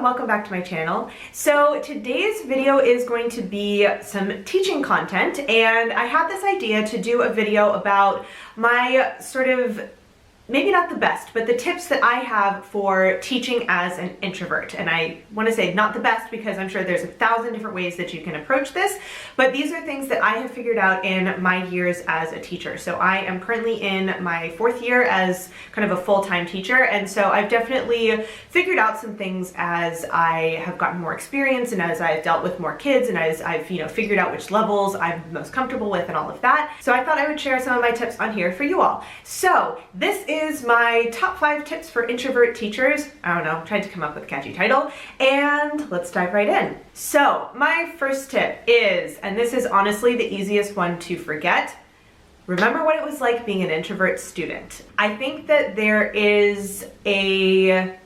welcome back to my channel. So today's video is going to be some teaching content, and I had this idea to do a video about my sort of, maybe not the best, but the tips that I have for teaching as an introvert. And I want to say not the best because I'm sure there's 1,000 different ways that you can approach this, but these are things that I have figured out in my years as a teacher. So I am currently in my 4th year as kind of a full-time teacher, and so I've definitely figured out some things as I have gotten more experience and as I've dealt with more kids and as I've figured out which levels I'm most comfortable with and all of that. So I thought I would share some of my tips on here for you all. So this is my top 5 tips for introvert teachers. I don't know, tried to come up with a catchy title, and let's dive right in. So my first tip is, and this is honestly the easiest one to forget, remember what it was like being an introvert student. I think that there is a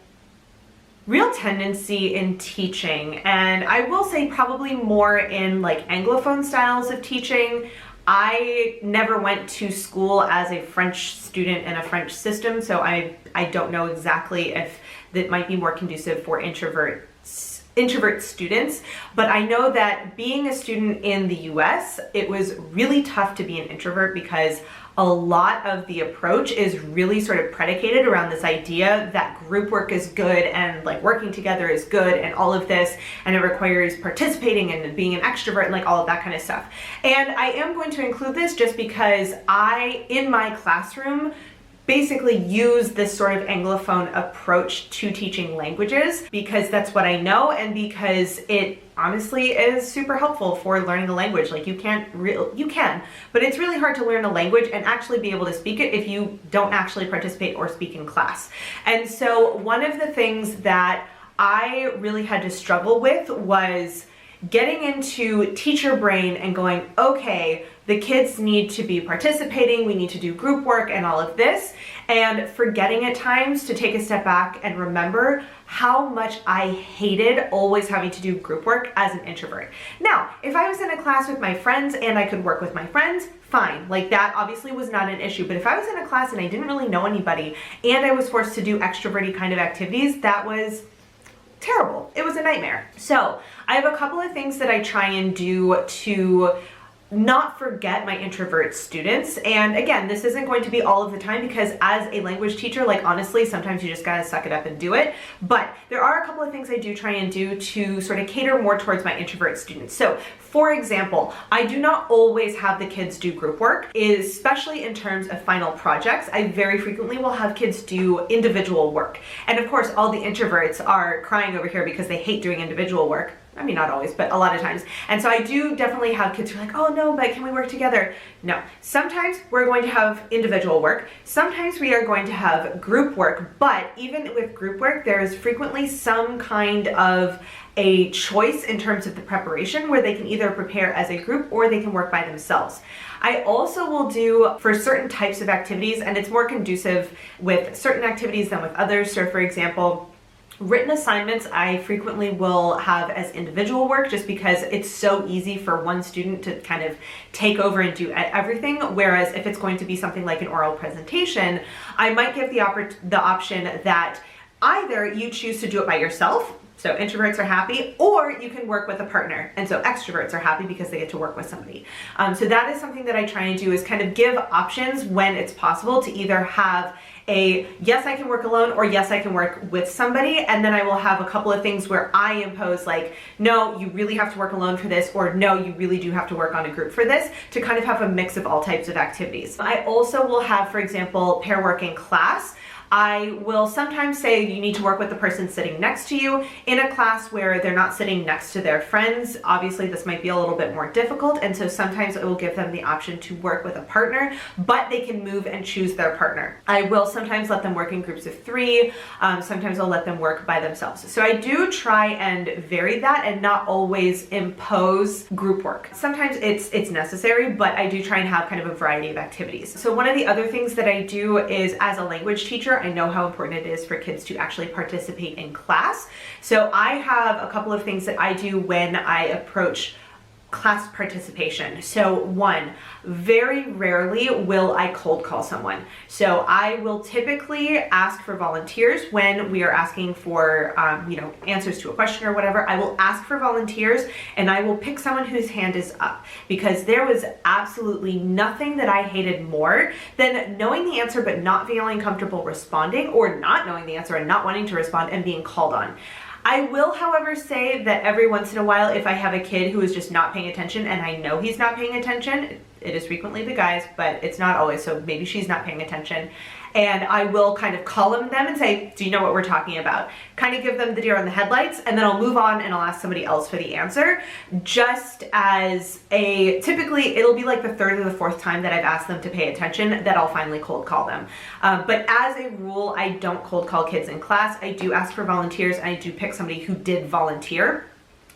real tendency in teaching, and I will say probably more in like Anglophone styles of teaching. I never went to school as a French student in a French system, so I don't know exactly if that might be more conducive for introvert students, but I know that being a student in the US, it was really tough to be an introvert because a lot of the approach is really sort of predicated around this idea that group work is good and like working together is good and all of this, and it requires participating and being an extrovert and like all of that kind of stuff. And I am going to include this just because I, in my classroom, basically use this sort of Anglophone approach to teaching languages because that's what I know and because it honestly is super helpful for learning a language. Like you can, but it's really hard to learn a language and actually be able to speak it if you don't actually participate or speak in class. And so one of the things that I really had to struggle with was getting into teacher brain and going, okay, the kids need to be participating, we need to do group work and all of this, and forgetting at times to take a step back and remember how much I hated always having to do group work as an introvert. Now, if I was in a class with my friends and I could work with my friends, fine. Like that obviously was not an issue. But if I was in a class and I didn't really know anybody and I was forced to do extroverty kind of activities, that was terrible. It was a nightmare. So I have a couple of things that I try and do to not forget my introvert students. And again, this isn't going to be all of the time because as a language teacher, like honestly, sometimes you just gotta suck it up and do it. But there are a couple of things I do try and do to sort of cater more towards my introvert students. So for example, I do not always have the kids do group work, especially in terms of final projects. I very frequently will have kids do individual work. And of course, all the introverts are crying over here because they hate doing individual work. I mean, not always, but a lot of times. And so I do definitely have kids who are like, oh no, but can we work together? No. Sometimes we're going to have individual work. Sometimes we are going to have group work, but even with group work, there is frequently some kind of a choice in terms of the preparation where they can either prepare as a group or they can work by themselves. I also will do for certain types of activities, and it's more conducive with certain activities than with others. So for example, written assignments I frequently will have as individual work just because it's so easy for one student to kind of take over and do everything, whereas if it's going to be something like an oral presentation, I might give the option that either you choose to do it by yourself, so introverts are happy, or you can work with a partner. And so extroverts are happy because they get to work with somebody. So that is something that I try and do is kind of give options when it's possible to either have a yes, I can work alone, or yes, I can work with somebody. And then I will have a couple of things where I impose like, no, you really have to work alone for this, or no, you really do have to work on a group for this, to kind of have a mix of all types of activities. I also will have, for example, pair work in class. I will sometimes say you need to work with the person sitting next to you in a class where they're not sitting next to their friends. Obviously, this might be a little bit more difficult, and so sometimes I will give them the option to work with a partner, but they can move and choose their partner. I will sometimes let them work in groups of 3. Sometimes I'll let them work by themselves. So I do try and vary that and not always impose group work. Sometimes it's necessary, but I do try and have kind of a variety of activities. So one of the other things that I do is, as a language teacher, I know how important it is for kids to actually participate in class. So I have a couple of things that I do when I approach class participation. So one, very rarely will I cold call someone. So I will typically ask for volunteers when we are asking for, answers to a question or whatever. I will ask for volunteers and I will pick someone whose hand is up, because there was absolutely nothing that I hated more than knowing the answer but not feeling comfortable responding, or not knowing the answer and not wanting to respond and being called on. I will, however, say that every once in a while, if I have a kid who is just not paying attention and I know he's not paying attention, it is frequently the guys, but it's not always, so maybe she's not paying attention, and I will kind of call them and say, do you know what we're talking about? Kind of give them the deer on the headlights, and then I'll move on and I'll ask somebody else for the answer. Just as typically it'll be like the third or the fourth time that I've asked them to pay attention that I'll finally cold call them. But as a rule, I don't cold call kids in class. I do ask for volunteers, and I do pick somebody who did volunteer.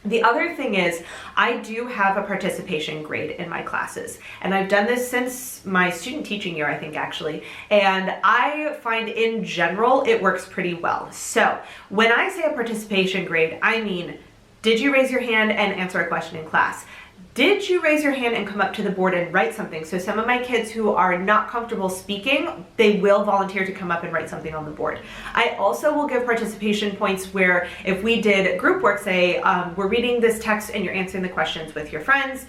The other thing is, I do have a participation grade in my classes, and I've done this since my student teaching year, I think, actually, and I find in general it works pretty well. So when I say a participation grade, I mean, did you raise your hand and answer a question in class? Did you raise your hand and come up to the board and write something? So some of my kids who are not comfortable speaking, they will volunteer to come up and write something on the board. I also will give participation points where if we did group work, say we're reading this text and you're answering the questions with your friends,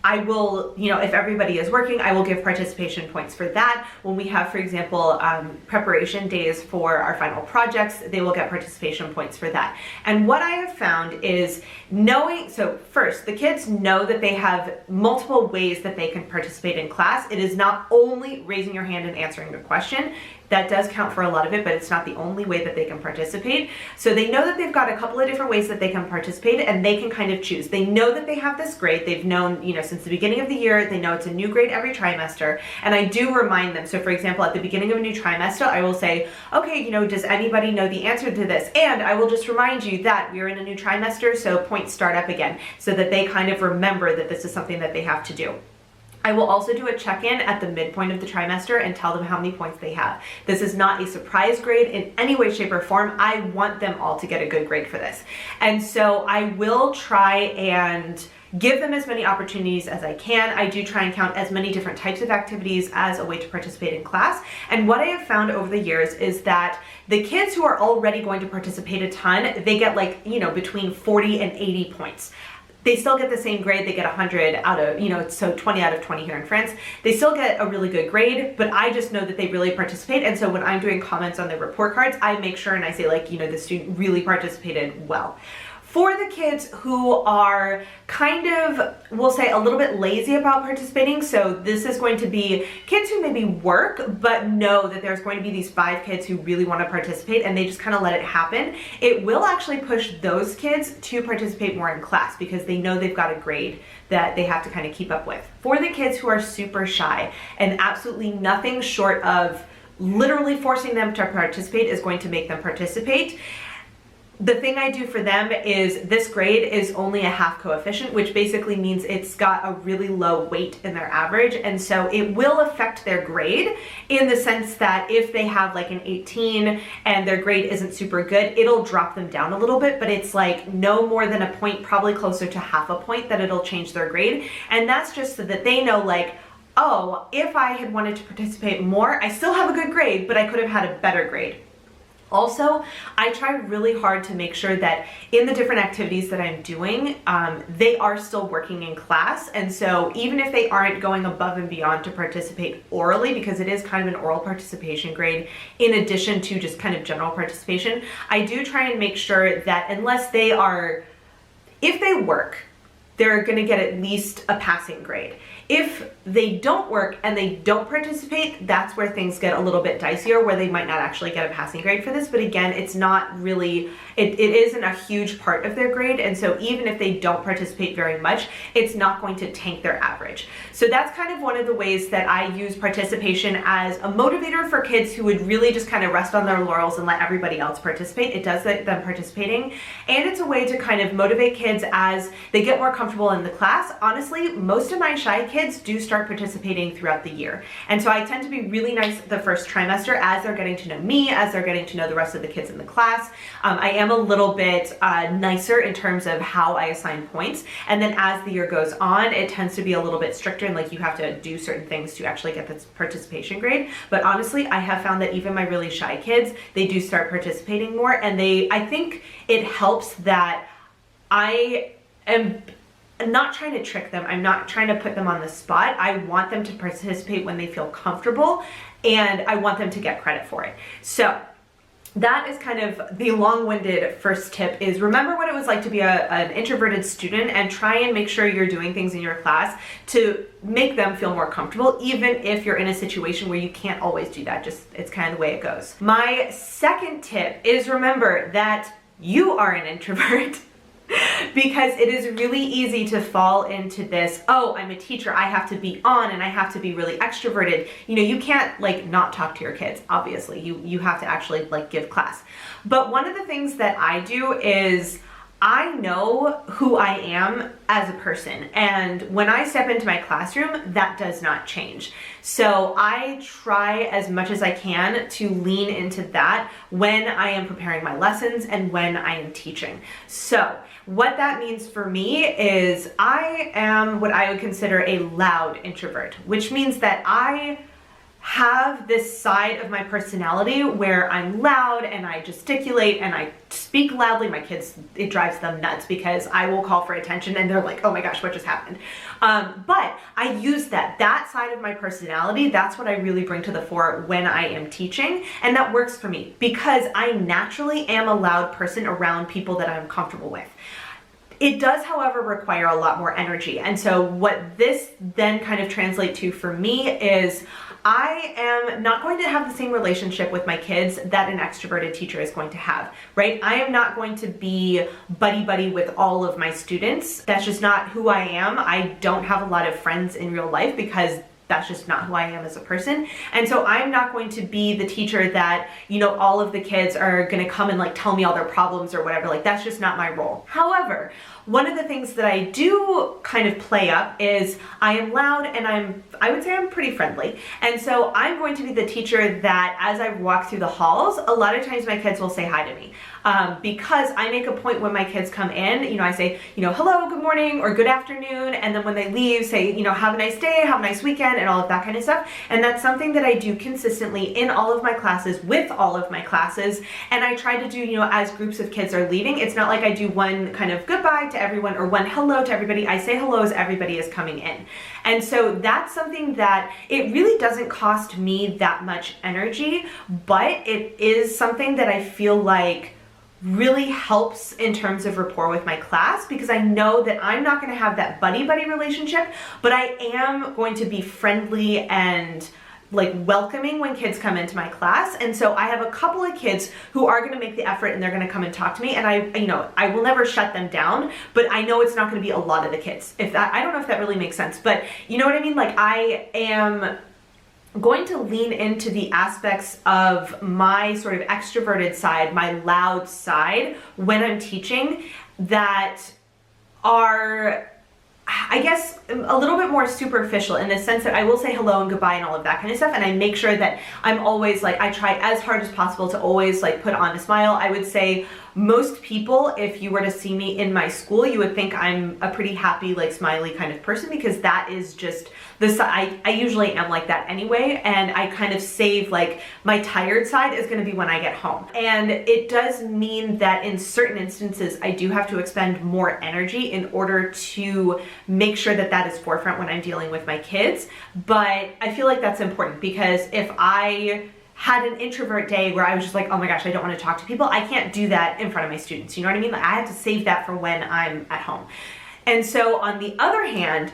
I will, if everybody is working, I will give participation points for that. When we have, for example, preparation days for our final projects, they will get participation points for that. And what I have found is so first, the kids know that they have multiple ways that they can participate in class. It is not only raising your hand and answering a question. That does count for a lot of it, but it's not the only way that they can participate. So they know that they've got a couple of different ways that they can participate, and they can kind of choose. They know that they have this grade. They've known, since the beginning of the year. They know it's a new grade every trimester, and I do remind them. So for example, at the beginning of a new trimester, I will say, okay, does anybody know the answer to this? And I will just remind you that we're in a new trimester, so points start up again, so that they kind of remember that this is something that they have to do. I will also do a check-in at the midpoint of the trimester and tell them how many points they have. This is not a surprise grade in any way, shape, or form. I want them all to get a good grade for this. And so I will try and give them as many opportunities as I can. I do try and count as many different types of activities as a way to participate in class. And what I have found over the years is that the kids who are already going to participate a ton, they get between 40 and 80 points. They still get the same grade. They get 100 out of, so 20 out of 20 here in France. They still get a really good grade, but I just know that they really participate. And so when I'm doing comments on their report cards, I make sure and I say the student really participated well. For the kids who are kind of, we'll say, a little bit lazy about participating, so this is going to be kids who maybe work but know that there's going to be these 5 kids who really want to participate and they just kind of let it happen, it will actually push those kids to participate more in class because they know they've got a grade that they have to kind of keep up with. For the kids who are super shy and absolutely nothing short of literally forcing them to participate is going to make them participate, the thing I do for them is this grade is only a half coefficient, which basically means it's got a really low weight in their average. And so it will affect their grade in the sense that if they have an 18 and their grade isn't super good, it'll drop them down a little bit, but it's no more than a point, probably closer to half a point, that it'll change their grade. And that's just so that they know oh, if I had wanted to participate more, I still have a good grade, but I could have had a better grade. Also, I try really hard to make sure that in the different activities that I'm doing, they are still working in class. And so even if they aren't going above and beyond to participate orally, because it is kind of an oral participation grade, in addition to just kind of general participation, I do try and make sure that if they work, they're going to get at least a passing grade. If they don't work and they don't participate, that's where things get a little bit dicier, where they might not actually get a passing grade for this. But again, it's not really, it isn't a huge part of their grade. And so even if they don't participate very much, it's not going to tank their average. So that's kind of one of the ways that I use participation as a motivator for kids who would really just kind of rest on their laurels and let everybody else participate. It does get them participating. And it's a way to kind of motivate kids as they get more comfortable comfortable in the class, honestly, most of my shy kids do start participating throughout the year. And so I tend to be really nice the first trimester as they're getting to know me, as they're getting to know the rest of the kids in the class. I am a little bit nicer in terms of how I assign points. And then as the year goes on, it tends to be a little bit stricter and like you have to do certain things to actually get this participation grade. But honestly, I have found that even my really shy kids, they do start participating more, and I think it helps that I am not trying to trick them. I'm not trying to put them on the spot. I want them to participate when they feel comfortable, and I want them to get credit for it. So that is kind of the long-winded first tip, is remember what it was like to be an introverted student and try and make sure you're doing things in your class to make them feel more comfortable, even if you're in a situation where you can't always do that. Just, it's kind of the way it goes. My second tip is remember that you are an introvert. Because it is really easy to fall into this, oh, I'm a teacher, I have to be on and I have to be really extroverted. You know, you can't like not talk to your kids, obviously. You have to actually like give class. But one of the things that I do is I know who I am as a person, and when I step into my classroom, that does not change. So I try as much as I can to lean into that when I am preparing my lessons and when I am teaching. So what that means for me is I am what I would consider a loud introvert, which means that I have this side of my personality where I'm loud and I gesticulate and I speak loudly. My kids, it drives them nuts because I will call for attention and they're like, oh my gosh, what just happened? But I use that side of my personality. That's what I really bring to the fore when I am teaching. And that works for me because I naturally am a loud person around people that I'm comfortable with. It does, however, require a lot more energy. And so what this then kind of translates to for me is I am not going to have the same relationship with my kids that an extroverted teacher is going to have, right? I am not going to be buddy-buddy with all of my students. That's just not who I am. I don't have a lot of friends in real life because that's just not who I am as a person. And so I'm not going to be the teacher that, you know, all of the kids are going to come and like tell me all their problems or whatever. Like that's just not my role. However, one of the things that I do kind of play up is I am loud and I would say I'm pretty friendly. And so I'm going to be the teacher that as I walk through the halls, a lot of times my kids will say hi to me. Because I make a point when my kids come in, you know, I say, you know, hello, good morning, or good afternoon. And then when they leave, say, you know, have a nice day, have a nice weekend, and all of that kind of stuff. And that's something that I do consistently in all of my classes, with all of my classes. And I try to do, you know, as groups of kids are leaving, it's not like I do one kind of goodbye to everyone or one hello to everybody. I say hello as everybody is coming in. And so that's something that it really doesn't cost me that much energy, but it is something that I feel like really helps in terms of rapport with my class, because I know that I'm not going to have that buddy-buddy relationship, but I am going to be friendly and like welcoming when kids come into my class. And so I have a couple of kids who are going to make the effort and they're going to come and talk to me, and I will never shut them down, but I know it's not going to be a lot of the kids. I don't know if that really makes sense, but you know what I mean? Like I am going to lean into the aspects of my sort of extroverted side, my loud side, when I'm teaching that are, I guess, a little bit more superficial in the sense that I will say hello and goodbye and all of that kind of stuff. And I make sure that I'm always like, I try as hard as possible to always like put on a smile. I would say most people, if you were to see me in my school, you would think I'm a pretty happy, like smiley kind of person, because that is just I usually am like that anyway. And I kind of save like my tired side is going to be when I get home. And it does mean that in certain instances, I do have to expend more energy in order to make sure that that is forefront when I'm dealing with my kids. But I feel like that's important, because if I had an introvert day where I was just like, oh my gosh, I don't want to talk to people, I can't do that in front of my students. You know what I mean? Like, I have to save that for when I'm at home. And so on the other hand,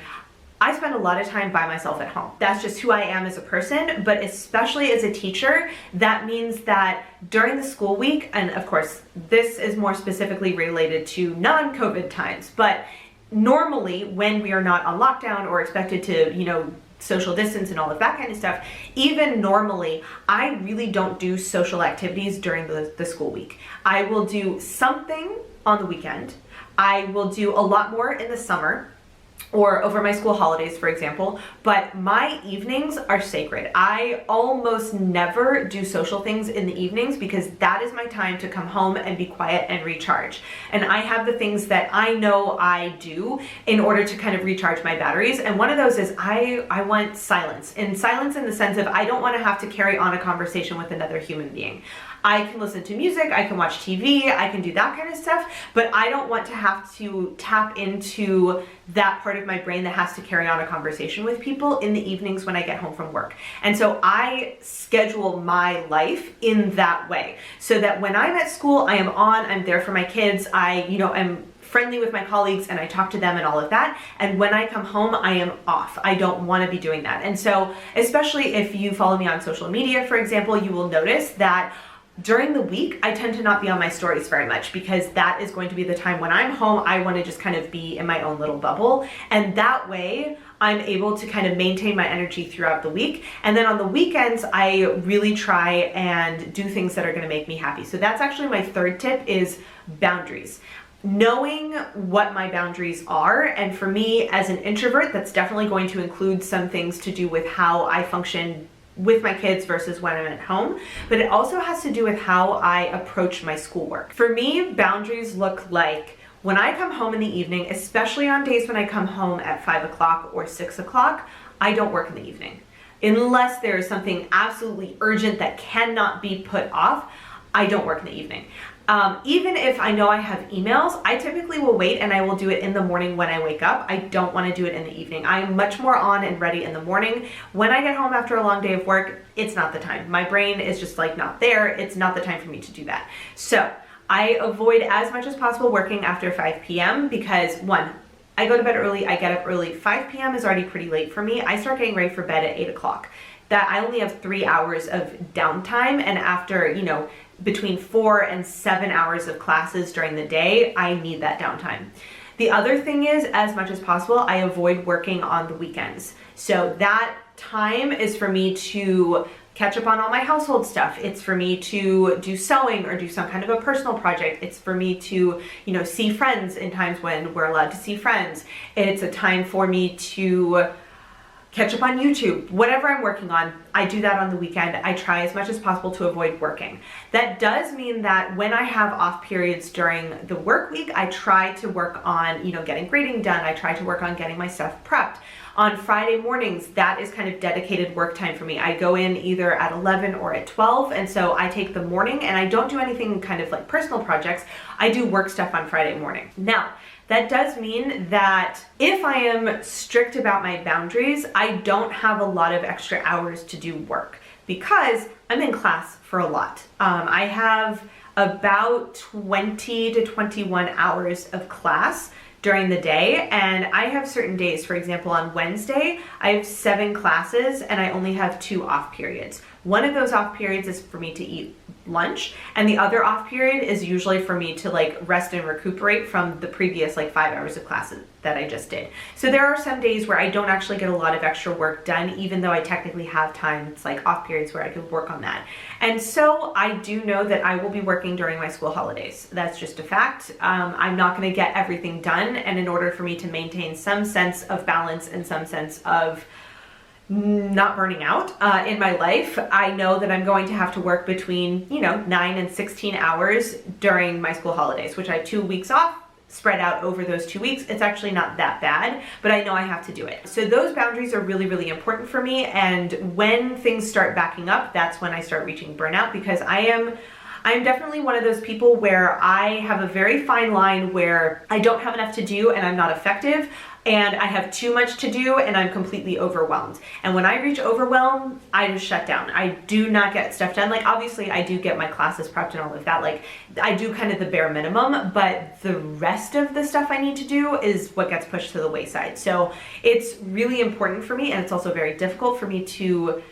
I spend a lot of time by myself at home. That's just who I am as a person, but especially as a teacher, that means that during the school week, and of course, this is more specifically related to non-COVID times, but normally when we are not on lockdown or expected to, you know, social distance and all of that kind of stuff, even normally, I really don't do social activities during the school week. I will do something on the weekend. I will do a lot more in the summer or over my school holidays, for example, but my evenings are sacred. I almost never do social things in the evenings because that is my time to come home and be quiet and recharge. And I have the things that I know I do in order to kind of recharge my batteries. And one of those is I want silence. And silence in the sense of I don't want to have to carry on a conversation with another human being. I can listen to music, I can watch TV, I can do that kind of stuff, but I don't want to have to tap into that part of my brain that has to carry on a conversation with people in the evenings when I get home from work. And so I schedule my life in that way so that when I'm at school, I am on, I'm there for my kids, I'm friendly with my colleagues and I talk to them and all of that. And when I come home, I am off. I don't want to be doing that. And so, especially if you follow me on social media, for example, you will notice that during the week, I tend to not be on my stories very much because that is going to be the time when I'm home, I want to just kind of be in my own little bubble. And that way, I'm able to kind of maintain my energy throughout the week. And then on the weekends, I really try and do things that are going to make me happy. So that's actually my third tip is boundaries. Knowing what my boundaries are, and for me as an introvert, that's definitely going to include some things to do with how I function with my kids versus when I'm at home, but it also has to do with how I approach my schoolwork. For me, boundaries look like when I come home in the evening, especially on days when I come home at 5 o'clock or 6 o'clock, I don't work in the evening. Unless there is something absolutely urgent that cannot be put off, I don't work in the evening. Even if I know I have emails, I typically will wait and I will do it in the morning when I wake up. I don't want to do it in the evening. I am much more on and ready in the morning. When I get home after a long day of work, it's not the time. My brain is just like not there. It's not the time for me to do that. So I avoid as much as possible working after 5 p.m. because one, I go to bed early, I get up early. 5 p.m. is already pretty late for me. I start getting ready for bed at 8 o'clock. That I only have 3 hours of downtime, and after, between 4 and 7 hours of classes during the day, I need that downtime. The other thing is, as much as possible, I avoid working on the weekends. So that time is for me to catch up on all my household stuff. It's for me to do sewing or do some kind of a personal project. It's for me to, see friends in times when we're allowed to see friends. It's a time for me to catch up on YouTube, whatever I'm working on, I do that on the weekend. I try as much as possible to avoid working. That does mean that when I have off periods during the work week, I try to work on, getting grading done. I try to work on getting my stuff prepped. On Friday mornings, that is kind of dedicated work time for me. I go in either at 11 or at 12, and so I take the morning and I don't do anything kind of like personal projects. I do work stuff on Friday morning. Now, that does mean that if I am strict about my boundaries, I don't have a lot of extra hours to do work because I'm in class for a lot. I have about 20 to 21 hours of class during the day, and I have certain days. For example, on Wednesday, I have 7 classes and I only have 2 off periods. One of those off periods is for me to eat lunch, and the other off period is usually for me to rest and recuperate from the previous 5 hours of classes that I just did. So there are some days where I don't actually get a lot of extra work done, even though I technically have time. It's off periods where I could work on that. And so I do know that I will be working during my school holidays. That's just a fact. I'm not going to get everything done, and in order for me to maintain some sense of balance and some sense of not burning out in my life, I know that I'm going to have to work between 9 and 16 hours during my school holidays, which I have 2 weeks off spread out over those 2 weeks. It's actually not that bad, but I know I have to do it. So those boundaries are really, really important for me. And when things start backing up, that's when I start reaching burnout, because I'm definitely one of those people where I have a very fine line where I don't have enough to do and I'm not effective, and I have too much to do and I'm completely overwhelmed. And when I reach overwhelm, I just shut down. I do not get stuff done. Obviously I do get my classes prepped and all of that. I do kind of the bare minimum, but the rest of the stuff I need to do is what gets pushed to the wayside. So it's really important for me, and it's also very difficult for me to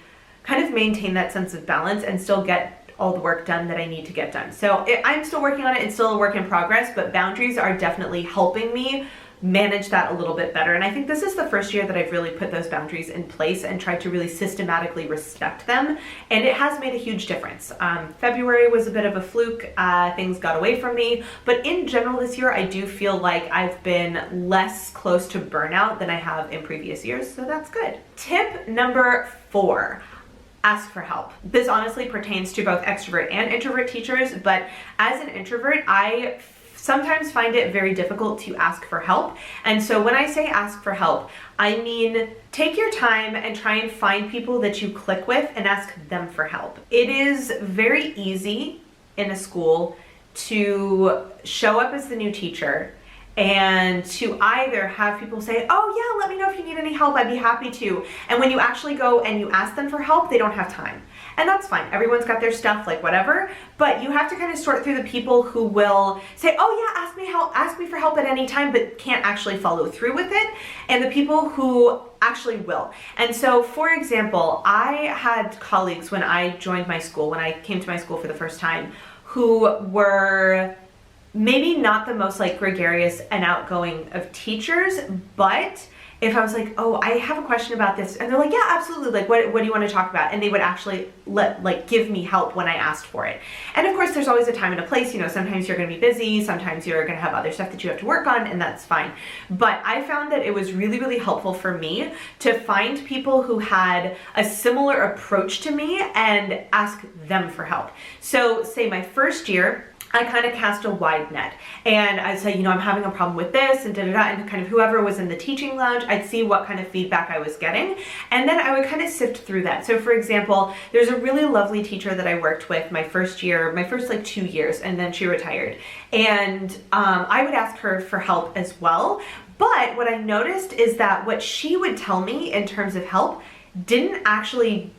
kind of maintain that sense of balance and still get all the work done that I need to get done. So I'm still working on it. It's still a work in progress, but boundaries are definitely helping me manage that a little bit better. And I think this is the first year that I've really put those boundaries in place and tried to really systematically respect them. And it has made a huge difference. February was a bit of a fluke. Things got away from me. But in general this year, I do feel like I've been less close to burnout than I have in previous years. So that's good. Tip number 4. Ask for help. This honestly pertains to both extrovert and introvert teachers, but as an introvert, I sometimes find it very difficult to ask for help. And so when I say ask for help, I mean take your time and try and find people that you click with and ask them for help. It is very easy in a school to show up as the new teacher and to either have people say, oh yeah, let me know if you need any help, I'd be happy to. And when you actually go and you ask them for help, they don't have time. And that's fine, everyone's got their stuff, like whatever, but you have to kind of sort through the people who will say, oh yeah, ask me for help at any time, but can't actually follow through with it, and the people who actually will. And so, for example, I had colleagues when I joined my school, when I came to my school for the first time, who were maybe not the most like gregarious and outgoing of teachers, but if I was like, oh, I have a question about this, and they're like, yeah, absolutely, like what do you want to talk about? And they would actually give me help when I asked for it. And of course, there's always a time and a place, you know, sometimes you're going to be busy, sometimes you're going to have other stuff that you have to work on, and that's fine. But I found that it was really, really helpful for me to find people who had a similar approach to me and ask them for help. So say my first year, I kind of cast a wide net, and I'd say, you know, I'm having a problem with this, and and kind of whoever was in the teaching lounge, I'd see what kind of feedback I was getting, and then I would kind of sift through that. So for example, there's a really lovely teacher that I worked with my first like 2 years, and then she retired, and I would ask her for help as well. But what I noticed is that what she would tell me in terms of help didn't actually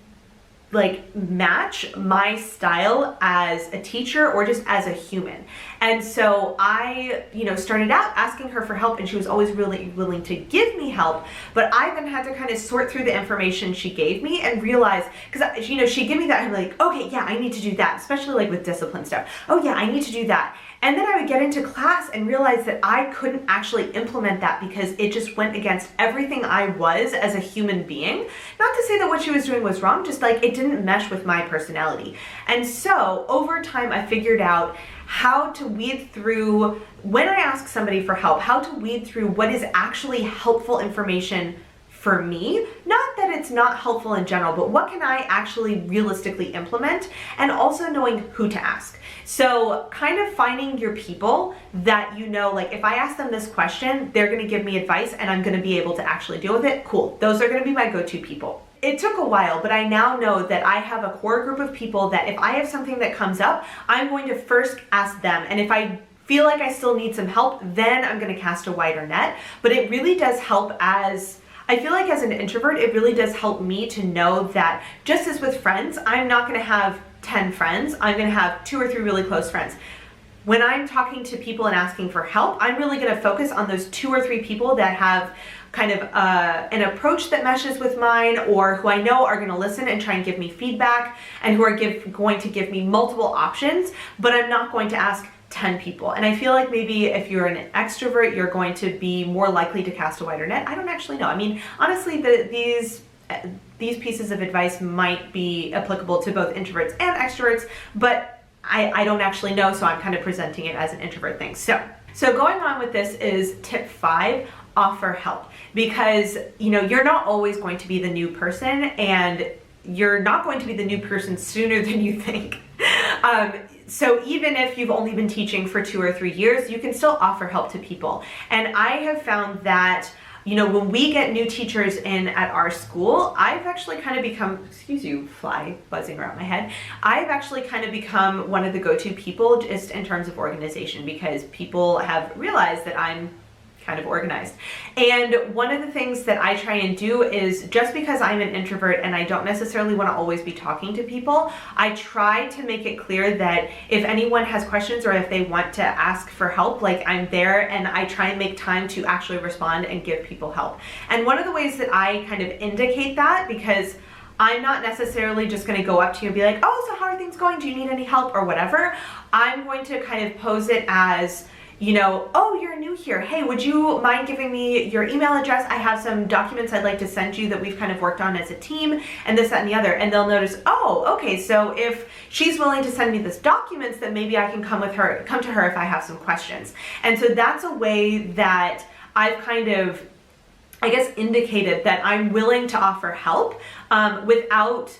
like match my style as a teacher or just as a human. And so I, you know, started out asking her for help, and she was always really willing to give me help, but I then had to kind of sort through the information she gave me and realize, because, you know, she'd give me that, I'm like, okay, yeah, I need to do that, especially like with discipline stuff. Oh yeah, I need to do that. And then I would get into class and realize that I couldn't actually implement that because it just went against everything I was as a human being. Not to say that what she was doing was wrong, just like it didn't mesh with my personality. And so over time, I figured out how to weed through, when I ask somebody for help, how to weed through what is actually helpful information for me. Not that it's not helpful in general, but what can I actually realistically implement, and also knowing who to ask. So kind of finding your people that, you know, like if I ask them this question, they're going to give me advice and I'm going to be able to actually deal with it. Cool. Those are going to be my go-to people. It took a while, but I now know that I have a core group of people that if I have something that comes up, I'm going to first ask them. And if I feel like I still need some help, then I'm going to cast a wider net. But it really does help I feel like as an introvert, it really does help me to know that just as with friends, I'm not going to have 10 friends. I'm going to have 2 or 3 really close friends. When I'm talking to people and asking for help, I'm really going to focus on those 2 or 3 people that have kind of an approach that meshes with mine, or who I know are going to listen and try and give me feedback, and who are going to give me multiple options, but I'm not going to ask 10 people. And I feel like maybe if you're an extrovert, you're going to be more likely to cast a wider net. I don't actually know. I mean, honestly, these pieces of advice might be applicable to both introverts and extroverts, but I don't actually know, so I'm kind of presenting it as an introvert thing. So going on with this is tip 5, offer help. Because, you know, you're not always going to be the new person, and you're not going to be the new person sooner than you think. So even if you've only been teaching for 2 or 3 years, you can still offer help to people. And I have found that, you know, when we get new teachers in at our school, I've actually kind of become, excuse you, fly buzzing around my head. I've actually kind of become one of the go-to people just in terms of organization, because people have realized that I'm kind of organized. And one of the things that I try and do is, just because I'm an introvert and I don't necessarily want to always be talking to people, I try to make it clear that if anyone has questions or if they want to ask for help, like I'm there, and I try and make time to actually respond and give people help. And one of the ways that I kind of indicate that, because I'm not necessarily just going to go up to you and be like, oh, so how are things going? Do you need any help or whatever? I'm going to kind of pose it as, you know, oh, you're new here. Hey, would you mind giving me your email address? I have some documents I'd like to send you that we've kind of worked on as a team, and this, that, and the other. And they'll notice, oh, okay, so if she's willing to send me this documents, then maybe I can come to her if I have some questions. And so that's a way that I've kind of, I guess, indicated that I'm willing to offer help without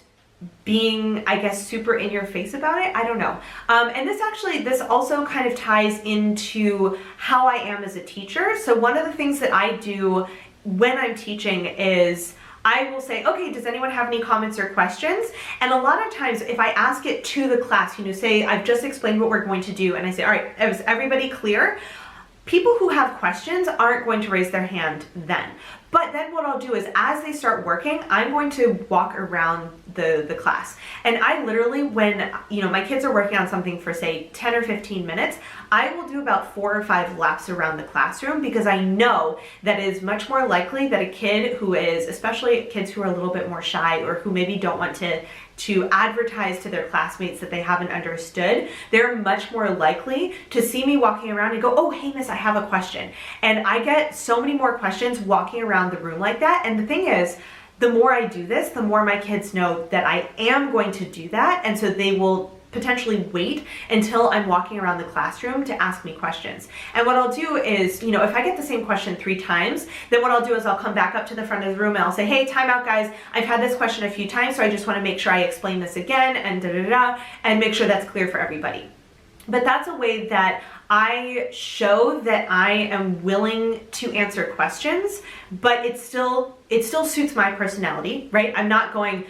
being, I guess, super in your face about it. I don't know. And this also kind of ties into how I am as a teacher. So one of the things that I do when I'm teaching is I will say, okay, does anyone have any comments or questions? And a lot of times if I ask it to the class, you know, say I've just explained what we're going to do, and I say, all right, is everybody clear? People who have questions aren't going to raise their hand then. But then what I'll do is as they start working, I'm going to walk around the class. And I literally, when, you know, my kids are working on something for say 10 or 15 minutes, I will do about 4 or 5 laps around the classroom, because I know that it is much more likely that a kid who is, especially kids who are a little bit more shy or who maybe don't want to advertise to their classmates that they haven't understood, they're much more likely to see me walking around and go, oh, hey, miss, I have a question. And I get so many more questions walking around the room like that. And the thing is, the more I do this, the more my kids know that I am going to do that. And so they will potentially wait until I'm walking around the classroom to ask me questions. And what I'll do is, you know, if I get the same question 3 times, then what I'll do is I'll come back up to the front of the room and I'll say, hey, time out, guys. I've had this question a few times, so I just want to make sure I explain this again and and make sure that's clear for everybody. But that's a way that I show that I am willing to answer questions, but it still suits my personality, right? I'm not going,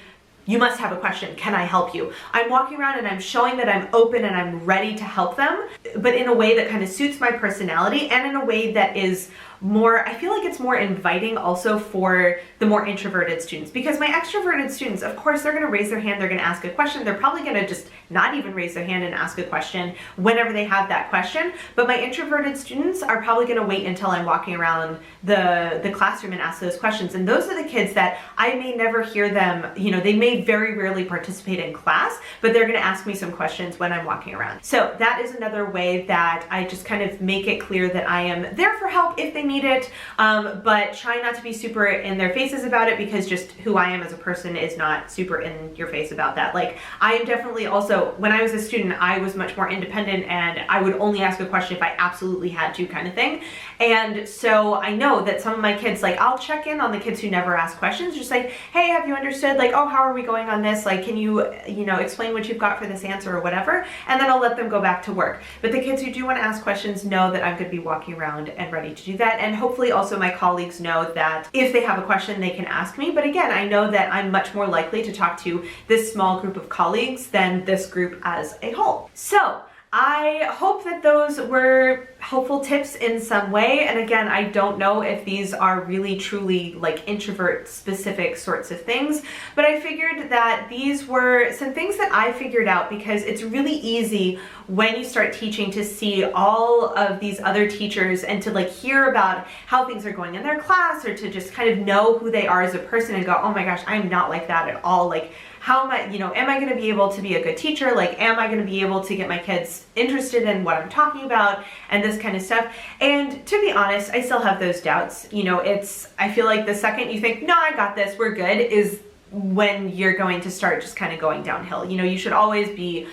you must have a question, can I help you? I'm walking around and I'm showing that I'm open and I'm ready to help them, but in a way that kind of suits my personality and in a way that is more, I feel like it's more inviting also for the more introverted students, because my extroverted students, of course, they're going to raise their hand, they're going to ask a question, they're probably going to just not even raise their hand and ask a question whenever they have that question. But my introverted students are probably going to wait until I'm walking around the classroom and ask those questions. And those are the kids that I may never hear them, you know, they may very rarely participate in class, but they're going to ask me some questions when I'm walking around. So that is another way that I just kind of make it clear that I am there for help if they need it, but try not to be super in their faces about it, because just who I am as a person is not super in your face about that. Like, I am definitely also, when I was a student, I was much more independent and I would only ask a question if I absolutely had to, kind of thing. And so I know that some of my kids, like, I'll check in on the kids who never ask questions, just like, hey, have you understood? Like, oh, how are we going on this? Like, can you, you know, explain what you've got for this answer or whatever? And then I'll let them go back to work. But the kids who do want to ask questions know that I'm going to be walking around and ready to do that. And hopefully also my colleagues know that if they have a question, they can ask me. But again, I know that I'm much more likely to talk to this small group of colleagues than this group as a whole. So I hope that those were helpful tips in some way. And again, I don't know if these are really truly like introvert specific sorts of things, but I figured that these were some things that I figured out, because it's really easy when you start teaching to see all of these other teachers and to like hear about how things are going in their class, or to just kind of know who they are as a person and go, oh my gosh, I'm not like that at all. Like, how am I, you know, am I going to be able to be a good teacher? Like, am I going to be able to get my kids interested in what I'm talking about and this kind of stuff? And to be honest, I still have those doubts. You know, I feel like the second you think, no, I got this, we're good, is when you're going to start just kind of going downhill. You know, you should always be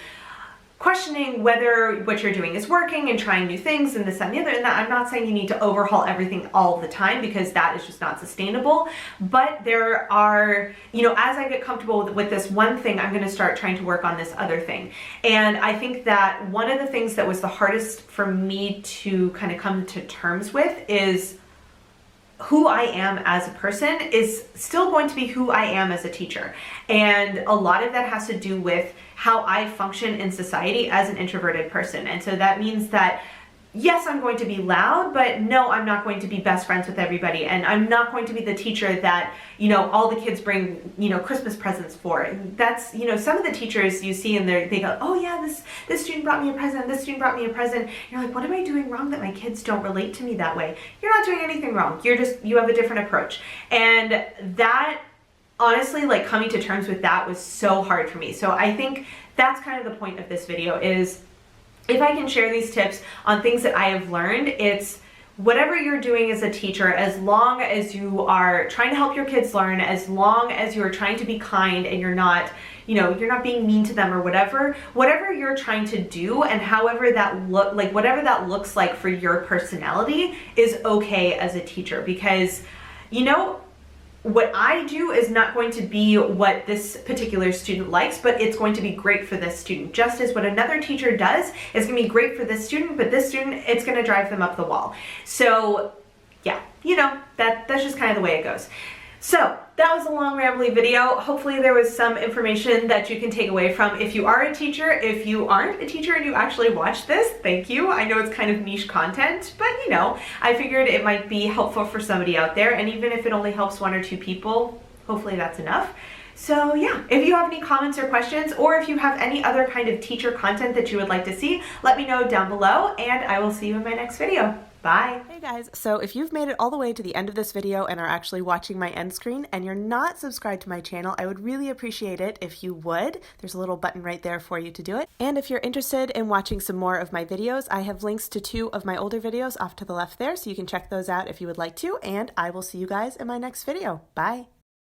questioning whether what you're doing is working and trying new things and this, that, and the other. And that, I'm not saying you need to overhaul everything all the time, because that is just not sustainable. But there are, you know, as I get comfortable with this one thing, I'm going to start trying to work on this other thing. And I think that one of the things that was the hardest for me to kind of come to terms with is who I am as a person is still going to be who I am as a teacher. And a lot of that has to do with how I function in society as an introverted person. And so that means that, yes, I'm going to be loud, but no, I'm not going to be best friends with everybody. And I'm not going to be the teacher that, you know, all the kids bring, you know, Christmas presents for. And that's, you know, some of the teachers you see in there, they go, oh yeah, this student brought me a present, this student brought me a present. You're like, what am I doing wrong that my kids don't relate to me that way? You're not doing anything wrong. You have a different approach. And that, honestly, like, coming to terms with that was so hard for me. So I think that's kind of the point of this video, is if I can share these tips on things that I have learned, it's whatever you're doing as a teacher, as long as you are trying to help your kids learn, as long as you're trying to be kind and you're not, you're not being mean to them or whatever you're trying to do, and however that whatever that looks like for your personality is okay as a teacher. Because, what I do is not going to be what this particular student likes, but it's going to be great for this student. Just as what another teacher does is going to be great for this student, but this student, it's going to drive them up the wall. So yeah, that's just kind of the way it goes. So that was a long rambly video. Hopefully there was some information that you can take away from. If you are a teacher, if you aren't a teacher and you actually watch this, thank you. I know it's kind of niche content, but I figured it might be helpful for somebody out there. And even if it only helps 1 or 2 people, hopefully that's enough. So yeah, if you have any comments or questions, or if you have any other kind of teacher content that you would like to see, let me know down below, and I will see you in my next video. Bye. Hey guys, so if you've made it all the way to the end of this video and are actually watching my end screen and you're not subscribed to my channel, I would really appreciate it if you would. There's a little button right there for you to do it. And if you're interested in watching some more of my videos, I have links to 2 of my older videos off to the left there, so you can check those out if you would like to, and I will see you guys in my next video. Bye.